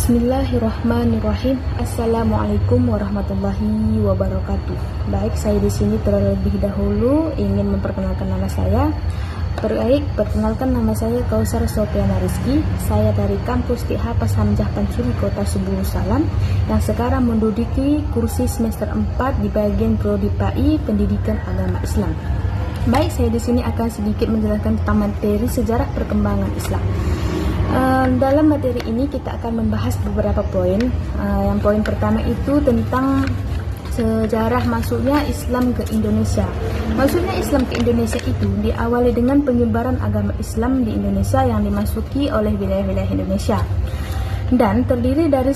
Bismillahirrahmanirrahim. Assalamualaikum warahmatullahi wabarakatuh. Baik, saya di sini terlebih dahulu ingin memperkenalkan nama saya. Perkenalkan, nama saya Kausar Sofiana Rizky. Saya dari kampus TH Pas Hamzah Pancuri, Kota Subuh Salam, yang sekarang menduduki kursi semester 4 di bagian Prodi PAI Pendidikan Agama Islam. Baik, saya di sini akan sedikit menjelaskan tentang materi sejarah perkembangan Islam. Dalam materi ini kita akan membahas beberapa poin. Yang poin pertama itu tentang sejarah masuknya Islam ke Indonesia. Masuknya Islam ke Indonesia itu diawali dengan penyebaran agama Islam di Indonesia yang dimasuki oleh wilayah-wilayah Indonesia, dan terdiri dari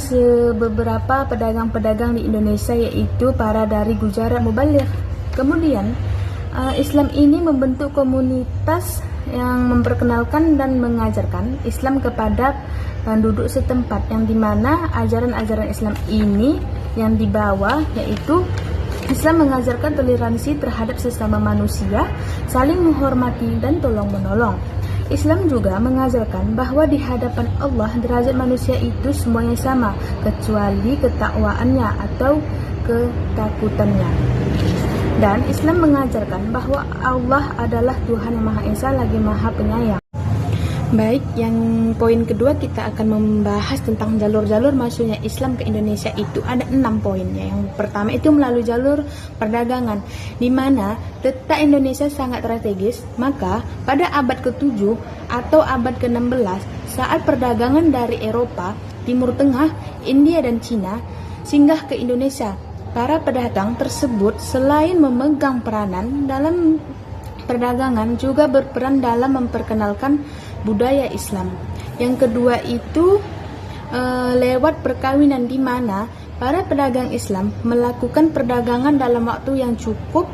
beberapa pedagang-pedagang di Indonesia, yaitu para dari Gujarat Mubaligh. Kemudian Islam ini membentuk komunitas yang memperkenalkan dan mengajarkan Islam kepada penduduk setempat, yang dimana ajaran-ajaran Islam ini yang dibawa yaitu Islam mengajarkan toleransi terhadap sesama manusia, saling menghormati dan tolong-menolong. Islam juga mengajarkan bahwa di hadapan Allah derajat manusia itu semuanya sama, kecuali ketakwaannya atau ketakutannya. Dan Islam mengajarkan bahwa Allah adalah Tuhan yang Maha Esa lagi Maha Penyayang. Baik, yang poin kedua kita akan membahas tentang jalur-jalur masuknya Islam ke Indonesia. Itu ada 6 poinnya. Yang pertama itu melalui jalur perdagangan, di mana letak Indonesia sangat strategis. Maka pada abad ke-7 atau abad ke-16, saat perdagangan dari Eropa, Timur Tengah, India dan Cina singgah ke Indonesia, para pedagang tersebut selain memegang peranan dalam perdagangan juga berperan dalam memperkenalkan budaya Islam. Yang kedua itu lewat perkawinan, di mana para pedagang Islam melakukan perdagangan dalam waktu yang cukup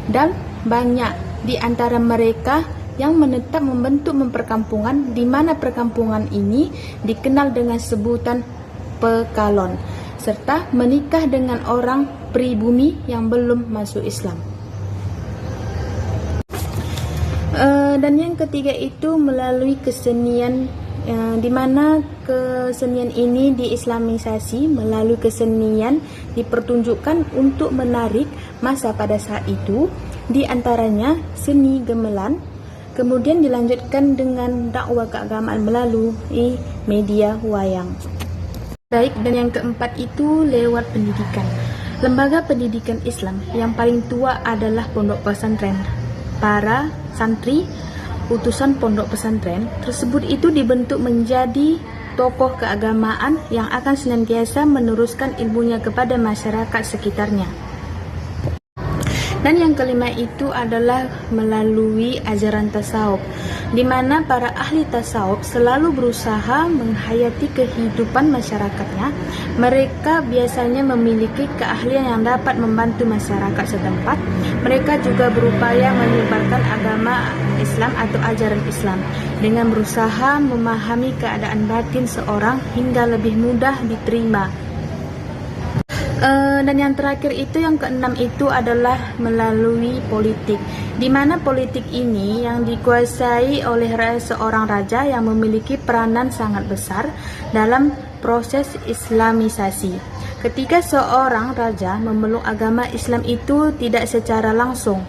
dan banyak. Di antara mereka yang menetap membentuk perkampungan, di mana perkampungan ini dikenal dengan sebutan pekalon, serta menikah dengan orang pribumi yang belum masuk Islam. Dan yang ketiga itu melalui kesenian, di mana kesenian ini diislamisasi. Melalui kesenian dipertunjukkan untuk menarik masa pada saat itu, di antaranya seni gamelan. Kemudian dilanjutkan dengan dakwah keagamaan melalui media wayang. Baik, dan yang keempat itu lewat pendidikan. Lembaga pendidikan Islam yang paling tua adalah pondok pesantren. Para santri utusan pondok pesantren tersebut itu dibentuk menjadi tokoh keagamaan yang akan senantiasa meneruskan ilmunya kepada masyarakat sekitarnya. Dan yang kelima itu adalah melalui ajaran tasawuf, di mana para ahli tasawuf selalu berusaha menghayati kehidupan masyarakatnya. Mereka biasanya memiliki keahlian yang dapat membantu masyarakat setempat. Mereka juga berupaya menyebarkan agama Islam atau ajaran Islam dengan berusaha memahami keadaan batin seorang hingga lebih mudah diterima. Dan yang terakhir itu, yang keenam itu adalah melalui politik, di mana politik ini yang dikuasai oleh seorang raja yang memiliki peranan sangat besar dalam proses islamisasi. Ketika seorang raja memeluk agama Islam itu tidak secara langsung.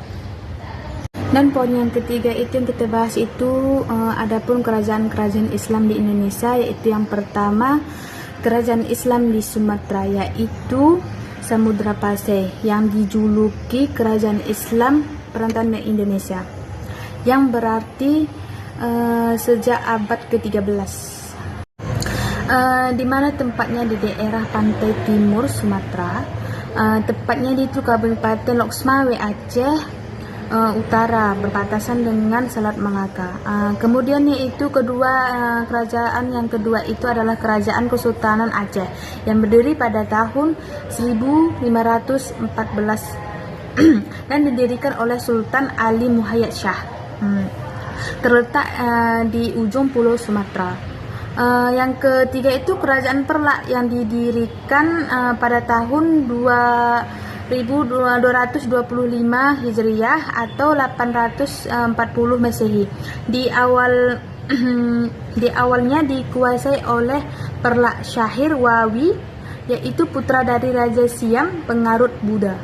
Dan poin yang ketiga itu yang kita bahas itu adapun kerajaan-kerajaan Islam di Indonesia, yaitu yang pertama kerajaan Islam di Sumatera, yaitu Samudra Pasai, yang dijuluki kerajaan Islam Perantauan Indonesia, yang berarti sejak abad ke-13, di mana tempatnya di daerah pantai timur Sumatera, tepatnya di Kabupaten Lok Semawe, Aceh Utara, berbatasan dengan Selat Melaka. Kemudian yaitu kerajaan yang kedua itu adalah Kerajaan Kesultanan Aceh, yang berdiri pada tahun 1514 dan didirikan oleh Sultan Ali Muhayyad Shah. Terletak di ujung pulau Sumatera. Yang ketiga itu Kerajaan Perlak, yang didirikan pada tahun 1225 Hijriah atau 840 Masehi. Di awal di awalnya dikuasai oleh Perlak Syahir Wawi, yaitu putra dari Raja Siam, pengarut Buddha.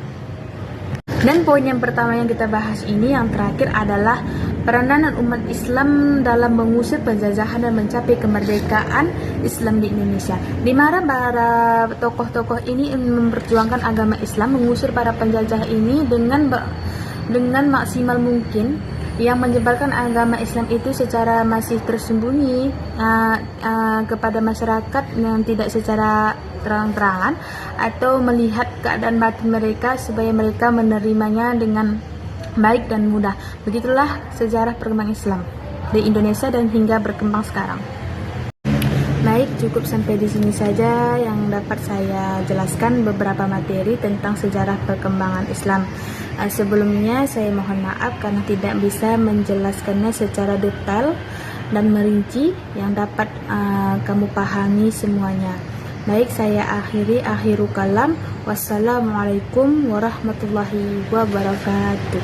Dan poin yang pertama yang kita bahas ini, yang terakhir, adalah peranan umat Islam dalam mengusir penjajahan dan mencapai kemerdekaan Islam di Indonesia. Di mana para tokoh-tokoh ini memperjuangkan agama Islam, mengusir para penjajah ini dengan maksimal mungkin, yang menyebarkan agama Islam itu secara masih tersembunyi kepada masyarakat, yang tidak secara terang-terangan, atau melihat keadaan batin mereka supaya mereka menerimanya dengan baik dan mudah. Begitulah sejarah perkembangan Islam di Indonesia dan hingga berkembang sekarang. Baik, cukup sampai di sini saja yang dapat saya jelaskan beberapa materi tentang sejarah perkembangan Islam. Sebelumnya saya mohon maaf karena tidak bisa menjelaskannya secara detail dan merinci yang dapat kamu pahami semuanya. Baik, saya akhiru kalam. Wassalamualaikum warahmatullahi wabarakatuh.